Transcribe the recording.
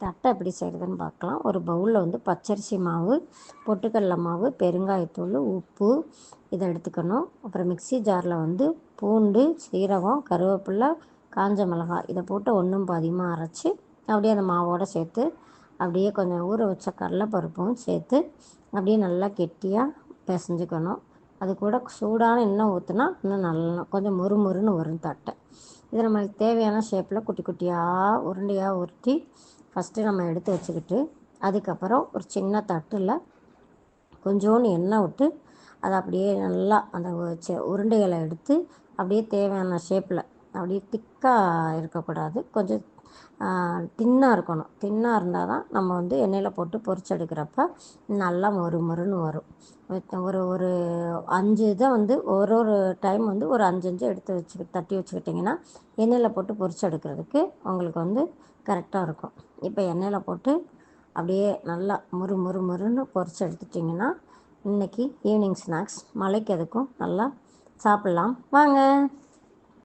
தட்டை எப்படி செய்கிறதுன்னு பார்க்கலாம். ஒரு பவுலில் வந்து பச்சரிசி மாவு, பொட்டுக்கடலை மாவு, பெருங்காயத்தூள், உப்பு இதை எடுத்துக்கணும். அப்புறம் மிக்ஸி ஜாரில் வந்து பூண்டு, சீரகம், கருவேப்பிலை, காஞ்ச மிளகாய் இதை போட்டு ஒன்றும் பாதியமாக அரைச்சி அப்படியே அந்த மாவோடு சேர்த்து அப்படியே கொஞ்சம் ஊற வச்ச கடலைப்பருப்பும் சேர்த்து அப்படியே நல்லா கெட்டியாக பிசைஞ்சுக்கணும். அது கூட சூடான எண்ணெய் ஊற்றினா இன்னும் நல்லா கொஞ்சம் மொறுமொறுன்னு வரும் தட்டை. இது நம்மளுக்கு தேவையான ஷேப்பில் குட்டி குட்டியாக உருண்டையாக உருட்டி ஃபஸ்ட்டு நம்ம எடுத்து வச்சுக்கிட்டு, அதுக்கப்புறம் ஒரு சின்ன தட்டில் கொஞ்சோண்டு எண்ணெய் விட்டு அதை அப்படியே நல்லா அந்த உருண்டைகளை எடுத்து அப்படியே தேவையான ஷேப்பில் அப்படியே திக்காக இருக்கக்கூடாது, கொஞ்சம் தின்னாக இருக்கணும். தின்னாக இருந்தால் தான் நம்ம வந்து எண்ணெயில் போட்டு பொரிச்செடுக்கிறப்ப நல்லா மொறுமொறுன்னு வரும். ஒரு ஒரு 5 இதை வந்து ஒரு டைம் வந்து ஒரு 5 எடுத்து தட்டி வச்சுக்கிட்டிங்கன்னா எண்ணெயில் போட்டு பொரிச்செடுக்கிறதுக்கு உங்களுக்கு வந்து கரெக்டாக இருக்கும். இப்போ எண்ணெயில் போட்டு அப்படியே நல்லா மொறுன்னு பொரிச்சு எடுத்துட்டிங்கன்னா இன்றைக்கி ஈவினிங் ஸ்நாக்ஸ் மழைக்கு அதுக்கும் நல்லா சாப்பிட்லாம் வாங்க.